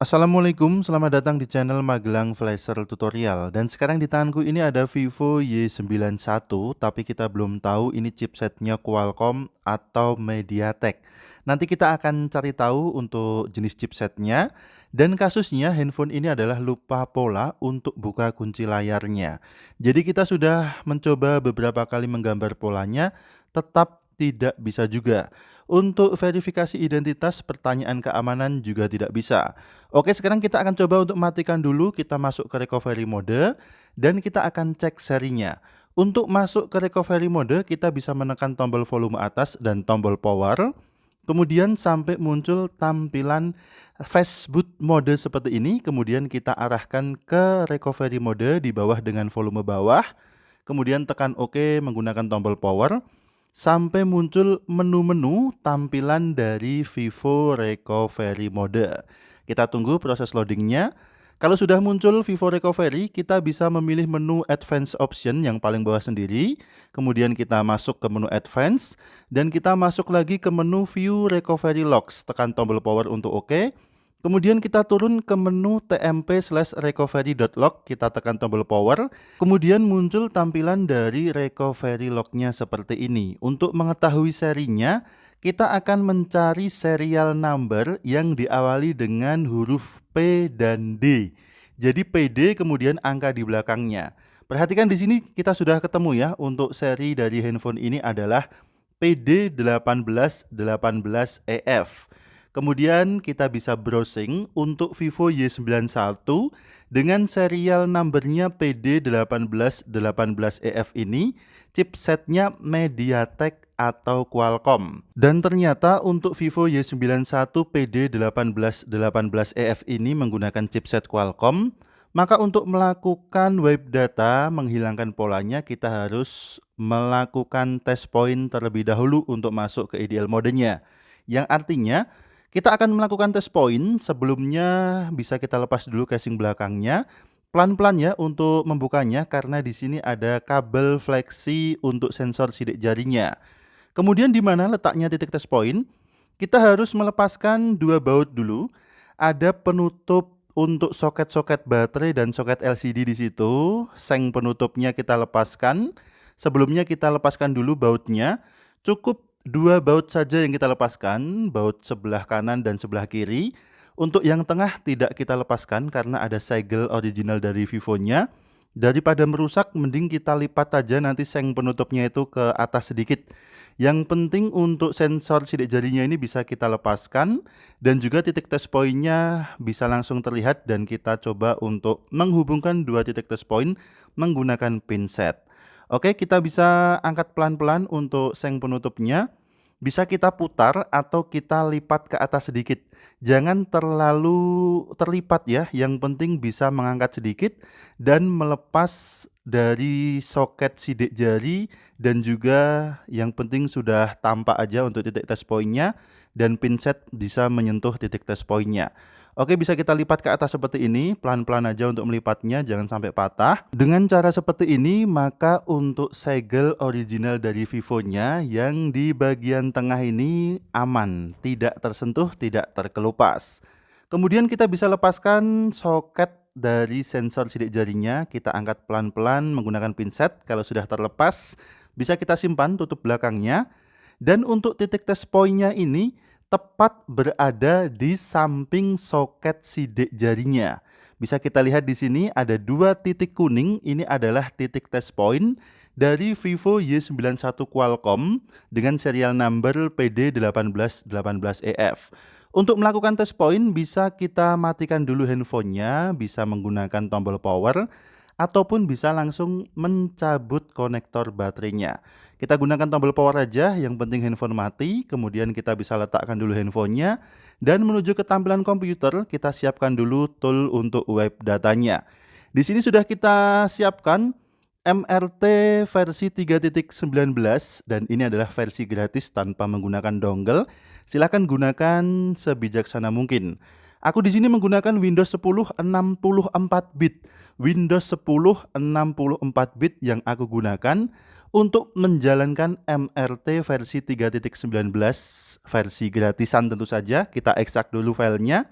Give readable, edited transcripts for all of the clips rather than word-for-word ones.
Assalamualaikum, selamat datang di channel Magelang Flasher Tutorial. Dan sekarang di tanganku ini ada Vivo Y91, tapi kita belum tahu ini chipsetnya Qualcomm atau MediaTek. Nanti kita akan cari tahu untuk jenis chipsetnya. Dan kasusnya handphone ini adalah lupa pola untuk buka kunci layarnya. Jadi kita sudah mencoba beberapa kali menggambar polanya, tetap tidak bisa juga. Untuk verifikasi identitas, pertanyaan keamanan juga tidak bisa. Oke, sekarang kita akan coba untuk matikan dulu, kita masuk ke recovery mode, dan kita akan cek serinya. Untuk masuk ke recovery mode, kita bisa menekan tombol volume atas dan tombol power, kemudian sampai muncul tampilan fast boot mode seperti ini, kemudian kita arahkan ke recovery mode di bawah dengan volume bawah, kemudian tekan OK menggunakan tombol power, sampai muncul menu-menu tampilan dari Vivo Recovery Mode. Kita tunggu proses loadingnya. Kalau sudah muncul Vivo Recovery, kita bisa memilih menu Advanced Option yang paling bawah sendiri. Kemudian kita masuk ke menu Advanced, dan kita masuk lagi ke menu View Recovery Logs. Tekan tombol power untuk OK. Kemudian kita turun ke menu tmp/recovery.log, kita tekan tombol power, kemudian muncul tampilan dari recovery lognya seperti ini. Untuk mengetahui serinya, kita akan mencari serial number yang diawali dengan huruf P dan D. Jadi PD kemudian angka di belakangnya. Perhatikan di sini kita sudah ketemu ya, untuk seri dari handphone ini adalah PD1818EF. Kemudian kita bisa browsing untuk Vivo Y91 dengan serial numbernya PD1818EF ini, chipsetnya MediaTek atau Qualcomm. Dan ternyata untuk Vivo Y91 PD1818EF ini menggunakan chipset Qualcomm. Maka untuk melakukan web data, menghilangkan polanya, kita harus melakukan test point terlebih dahulu untuk masuk ke ideal modenya. Yang artinya kita akan melakukan test point, sebelumnya bisa kita lepas dulu casing belakangnya. Pelan-pelan ya untuk membukanya, karena di sini ada kabel fleksi untuk sensor sidik jarinya. Kemudian di mana letaknya titik test point? Kita harus melepaskan dua baut dulu. Ada penutup untuk soket-soket baterai dan soket LCD di situ. Seng penutupnya kita lepaskan. Sebelumnya kita lepaskan dulu bautnya. Cukup dua baut saja yang kita lepaskan, baut sebelah kanan dan sebelah kiri. Untuk yang tengah tidak kita lepaskan karena ada segel original dari Vivonya. Daripada merusak, mending kita lipat aja nanti seng penutupnya itu ke atas sedikit. Yang penting untuk sensor sidik jarinya ini bisa kita lepaskan, dan juga titik test point-nya bisa langsung terlihat, dan kita coba untuk menghubungkan dua titik test point menggunakan pinset. Oke, kita bisa angkat pelan-pelan untuk seng penutupnya. Bisa kita putar atau kita lipat ke atas sedikit. Jangan terlalu terlipat ya, yang penting bisa mengangkat sedikit dan melepas dari soket sidik jari, dan juga yang penting sudah tampak aja untuk titik test point-nya, dan pinset bisa menyentuh titik test point-nya. Oke, bisa kita lipat ke atas seperti ini, pelan-pelan aja untuk melipatnya, jangan sampai patah. Dengan cara seperti ini, maka untuk segel original dari Vivonya yang di bagian tengah ini aman, tidak tersentuh, tidak terkelupas. Kemudian kita bisa lepaskan soket dari sensor sidik jarinya, kita angkat pelan-pelan menggunakan pinset. Kalau sudah terlepas, bisa kita simpan tutup belakangnya. Dan untuk titik test point-nya ini tepat berada di samping soket sidik jarinya. Bisa kita lihat di sini ada dua titik kuning, ini adalah titik test point dari Vivo Y91 Qualcomm dengan serial number PD1818EF. Untuk melakukan test point bisa kita matikan dulu handphonenya, bisa menggunakan tombol power, ataupun bisa langsung mencabut konektor baterainya. Kita gunakan tombol power aja, yang penting handphone mati. Kemudian kita bisa letakkan dulu handphonenya, dan menuju ke tampilan komputer kita siapkan dulu tool untuk web datanya. Di sini sudah kita siapkan MRT versi 3.19, dan ini adalah versi gratis tanpa menggunakan dongle. Silahkan gunakan sebijaksana mungkin. Aku di sini menggunakan Windows 10 64 bit. Windows 10 64 bit yang aku gunakan untuk menjalankan MRT versi 3.19 versi gratisan tentu saja. Kita ekstrak dulu filenya.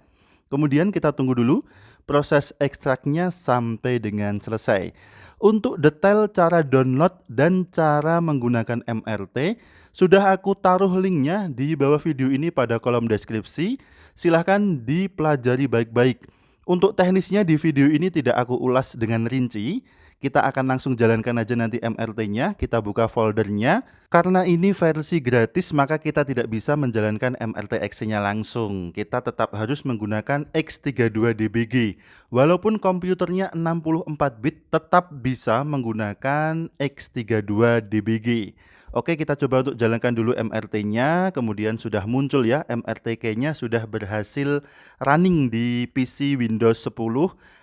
Kemudian kita tunggu dulu proses ekstraknya sampai dengan selesai. Untuk detail cara download dan cara menggunakan MRT, sudah aku taruh linknya di bawah video ini pada kolom deskripsi. Silahkan dipelajari baik-baik. Untuk teknisnya di video ini tidak aku ulas dengan rinci. Kita akan langsung jalankan aja nanti MRT-nya, kita buka foldernya. Karena ini versi gratis, maka kita tidak bisa menjalankan MRT exe-nya langsung. Kita tetap harus menggunakan X32DBG. Walaupun komputernya 64 bit, tetap bisa menggunakan X32DBG. Oke, kita coba untuk jalankan dulu MRT-nya, kemudian sudah muncul ya, MRT key-nya sudah berhasil running di PC Windows 10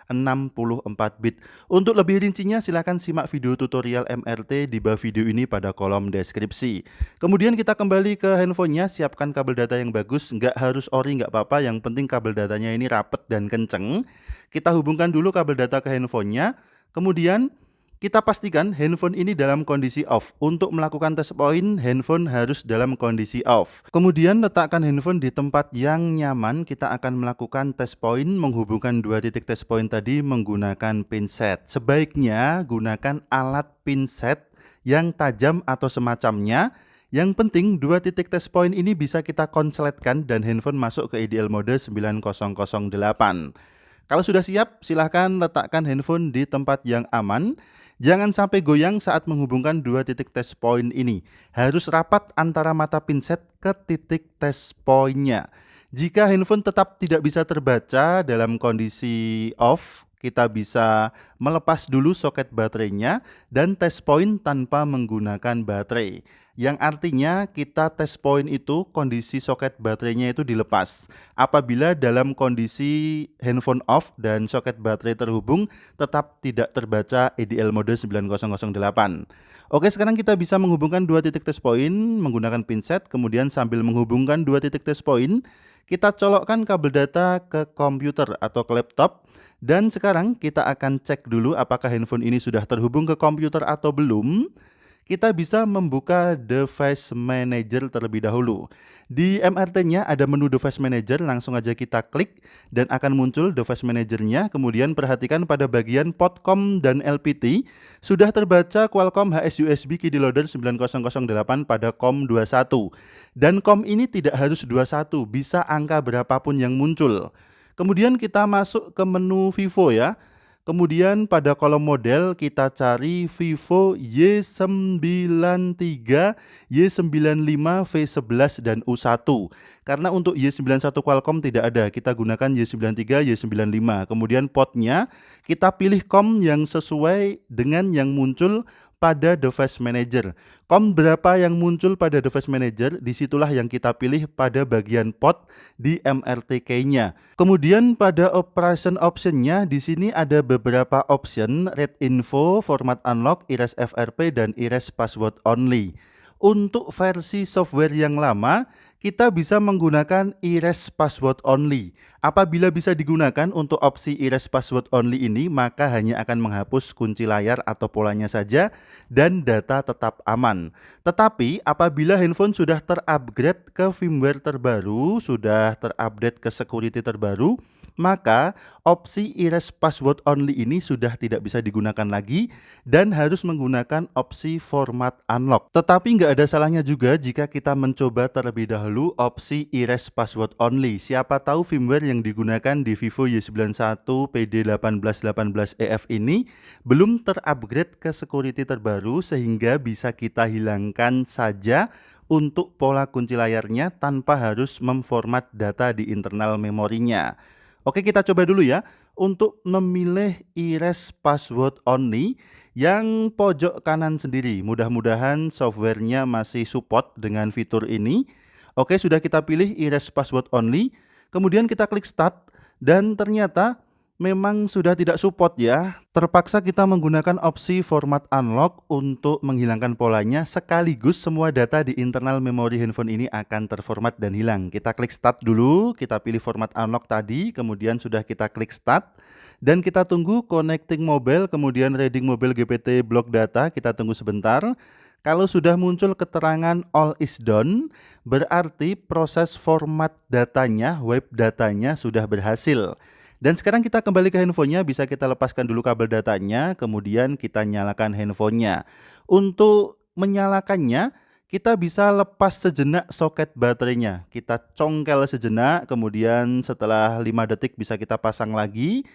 64 bit. Untuk lebih rincinya silahkan simak video tutorial MRT di bawah video ini pada kolom deskripsi. Kemudian kita kembali ke handphonenya, siapkan kabel data yang bagus, nggak harus ori nggak apa-apa, yang penting kabel datanya ini rapet dan kenceng. Kita hubungkan dulu kabel data ke handphonenya, kemudian kita pastikan handphone ini dalam kondisi off. Untuk melakukan test point, handphone harus dalam kondisi off. Kemudian letakkan handphone di tempat yang nyaman. Kita akan melakukan test point menghubungkan dua titik test point tadi menggunakan pinset. Sebaiknya gunakan alat pinset yang tajam atau semacamnya. Yang penting dua titik test point ini bisa kita konsletkan dan handphone masuk ke ideal mode 9008. Kalau sudah siap, silahkan letakkan handphone di tempat yang aman. Jangan sampai goyang saat menghubungkan dua titik test point ini. Harus rapat antara mata pinset ke titik test point-nya. Jika handphone tetap tidak bisa terbaca dalam kondisi off, kita bisa melepas dulu soket baterainya dan test point tanpa menggunakan baterai. Yang artinya kita test point itu kondisi soket baterainya itu dilepas. Apabila dalam kondisi handphone off dan soket baterai terhubung, tetap tidak terbaca EDL mode 9008. Oke, sekarang kita bisa menghubungkan dua titik test point menggunakan pinset. Kemudian sambil menghubungkan dua titik test point, kita colokkan kabel data ke komputer atau ke laptop. Dan sekarang kita akan cek dulu apakah handphone ini sudah terhubung ke komputer atau belum. Kita bisa membuka Device Manager terlebih dahulu. Di MRT-nya ada menu Device Manager, langsung aja kita klik dan akan muncul Device Manager-nya. Kemudian perhatikan pada bagian port COM dan LPT, sudah terbaca Qualcomm HS-USB Kiddie Loader 9008 pada COM 21. Dan COM ini tidak harus 21, bisa angka berapapun yang muncul. Kemudian kita masuk ke menu Vivo ya. Kemudian pada kolom model kita cari Vivo Y93, Y95, V11 dan U1. Karena untuk Y91 Qualcomm tidak ada, kita gunakan Y93, Y95. Kemudian portnya kita pilih COM yang sesuai dengan yang muncul pada Device Manager. COM berapa yang muncul pada Device Manager, disitulah yang kita pilih pada bagian port di MRT key-nya. Kemudian pada operation option-nya di sini ada beberapa option, read info, format unlock, erase FRP dan erase password only. Untuk versi software yang lama, kita bisa menggunakan erase password only. Apabila bisa digunakan untuk opsi erase password only ini, maka hanya akan menghapus kunci layar atau polanya saja dan data tetap aman. Tetapi apabila handphone sudah terupgrade ke firmware terbaru, sudah terupdate ke security terbaru, maka opsi erase password only ini sudah tidak bisa digunakan lagi dan harus menggunakan opsi format unlock. Tetapi nggak ada salahnya juga jika kita mencoba terlebih dahulu opsi erase password only. Siapa tahu firmware yang digunakan di Vivo Y91 PD1818EF ini belum terupgrade ke security terbaru sehingga bisa kita hilangkan saja untuk pola kunci layarnya tanpa harus memformat data di internal memorinya. Oke, kita coba dulu ya untuk memilih erase password only yang pojok kanan sendiri. Mudah-mudahan softwarenya masih support dengan fitur ini. Oke, sudah kita pilih erase password only. Kemudian kita klik start dan ternyata memang sudah tidak support ya. Terpaksa kita menggunakan opsi format unlock untuk menghilangkan polanya, sekaligus semua data di internal memori handphone ini akan terformat dan hilang. Kita klik start dulu, kita pilih format unlock tadi, kemudian sudah kita klik start dan kita tunggu connecting mobile, kemudian reading mobile GPT block data, kita tunggu sebentar. Kalau sudah muncul keterangan all is done, berarti proses format datanya, web datanya sudah berhasil. Dan sekarang kita kembali ke handphonenya, bisa kita lepaskan dulu kabel datanya, kemudian kita nyalakan handphonenya. Untuk menyalakannya, kita bisa lepas sejenak soket baterainya. Kita congkel sejenak, kemudian setelah 5 detik bisa kita pasang lagi.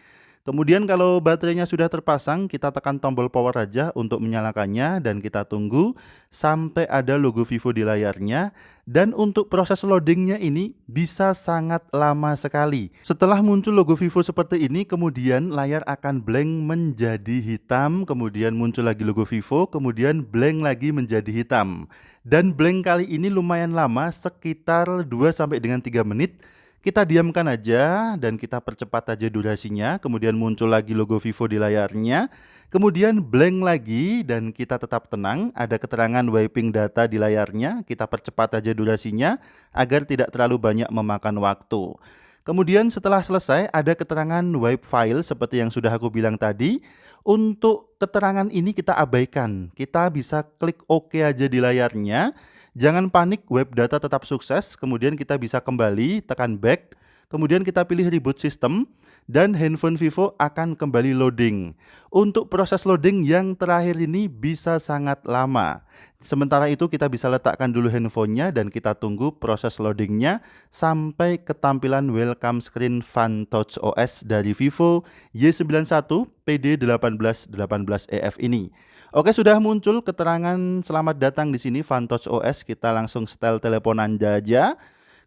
Kemudian kalau baterainya sudah terpasang, kita tekan tombol power aja untuk menyalakannya dan kita tunggu sampai ada logo Vivo di layarnya. Dan untuk proses loadingnya ini bisa sangat lama sekali. Setelah muncul logo Vivo seperti ini, kemudian layar akan blank menjadi hitam, kemudian muncul lagi logo Vivo, kemudian blank lagi menjadi hitam. Dan blank kali ini lumayan lama, sekitar 2 sampai dengan 3 menit. Kita diamkan aja dan kita percepat aja durasinya, kemudian muncul lagi logo Vivo di layarnya, kemudian blank lagi dan kita tetap tenang, ada keterangan wiping data di layarnya, kita percepat aja durasinya agar tidak terlalu banyak memakan waktu. Kemudian setelah selesai ada keterangan wipe file seperti yang sudah aku bilang tadi. Untuk keterangan ini kita abaikan, kita bisa klik OK aja di layarnya. Jangan panik, web data tetap sukses, kemudian kita bisa kembali, tekan back, kemudian kita pilih reboot system, dan handphone Vivo akan kembali loading. Untuk proses loading yang terakhir ini bisa sangat lama. Sementara itu kita bisa letakkan dulu handphonenya dan kita tunggu proses loadingnya sampai ketampilan welcome screen FunTouch OS dari Vivo Y91 PD1818EF ini. Oke, sudah muncul keterangan selamat datang di sini FunTouch OS. Kita langsung setel teleponan aja.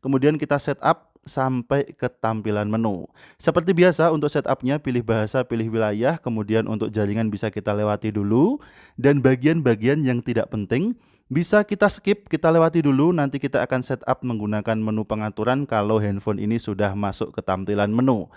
Kemudian kita setup sampai ke tampilan menu. Seperti biasa untuk setupnya pilih bahasa, pilih wilayah, kemudian untuk jaringan bisa kita lewati dulu. Dan bagian-bagian yang tidak penting bisa kita skip, kita lewati dulu. Nanti kita akan setup menggunakan menu pengaturan kalau handphone ini sudah masuk ke tampilan menu.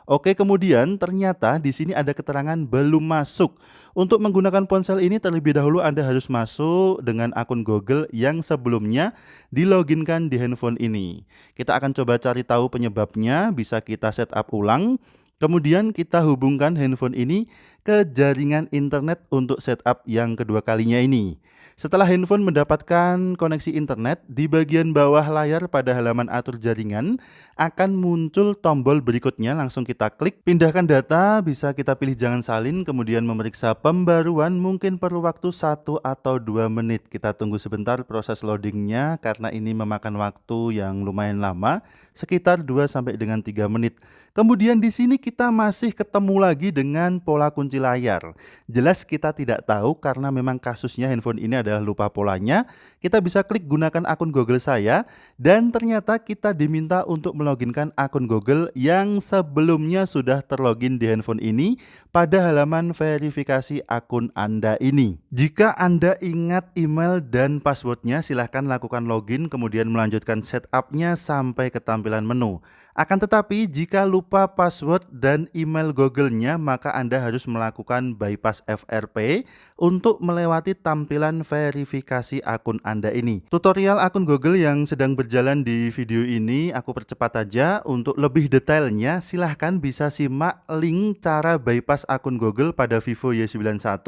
Oke, kemudian ternyata di sini ada keterangan belum masuk. Untuk menggunakan ponsel ini terlebih dahulu Anda harus masuk dengan akun Google yang sebelumnya diloginkan di handphone ini. Kita akan coba cari tahu penyebabnya, bisa kita setup ulang. Kemudian kita hubungkan handphone ini ke jaringan internet untuk setup yang kedua kalinya ini. Setelah handphone mendapatkan koneksi internet, di bagian bawah layar pada halaman atur jaringan akan muncul tombol berikutnya, langsung kita klik, pindahkan data, bisa kita pilih jangan salin, kemudian memeriksa pembaruan, mungkin perlu waktu 1 atau 2 menit. Kita tunggu sebentar proses loadingnya karena ini memakan waktu yang lumayan lama, sekitar 2 sampai dengan 3 menit. Kemudian di sini kita masih ketemu lagi dengan pola kunci layar. Jelas kita tidak tahu karena memang kasusnya handphone ini adalah lupa polanya. Kita bisa klik gunakan akun Google saya dan ternyata kita diminta untuk meloginkan akun Google yang sebelumnya sudah terlogin di handphone ini pada halaman verifikasi akun Anda ini. Jika Anda ingat email dan passwordnya, silahkan lakukan login kemudian melanjutkan setupnya sampai ke tampilan menu. Akan tetapi jika lupa password dan email Google-nya, maka Anda harus melakukan bypass FRP untuk melewati tampilan verifikasi akun Anda ini. Tutorial akun Google yang sedang berjalan di video ini aku percepat aja. Untuk lebih detailnya silahkan bisa simak link cara bypass akun Google pada Vivo Y91.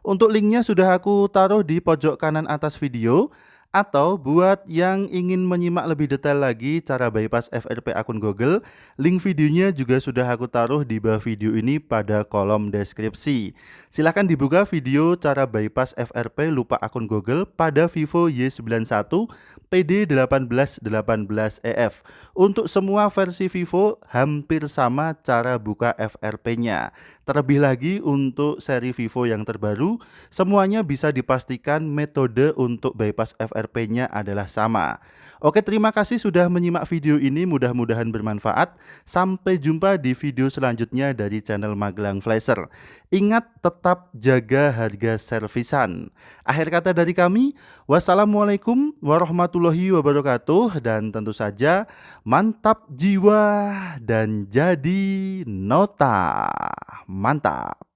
Untuk linknya sudah aku taruh di pojok kanan atas video. Atau buat yang ingin menyimak lebih detail lagi cara bypass FRP akun Google, link videonya juga sudah aku taruh di bawah video ini pada kolom deskripsi. Silahkan dibuka video cara bypass FRP lupa akun Google pada Vivo Y91 PD1818EF. Untuk semua versi Vivo hampir sama cara buka FRP-nya. Terlebih lagi untuk seri Vivo yang terbaru, semuanya bisa dipastikan metode untuk bypass FRP-nya adalah sama. Oke, terima kasih sudah menyimak video ini, mudah-mudahan bermanfaat. Sampai jumpa di video selanjutnya dari channel Magelang Flasher. Ingat tetap jaga harga servisan. Akhir kata dari kami, wassalamualaikum warahmatullahi wabarakatuh, dan tentu saja mantap jiwa dan jadi nota. Mantap.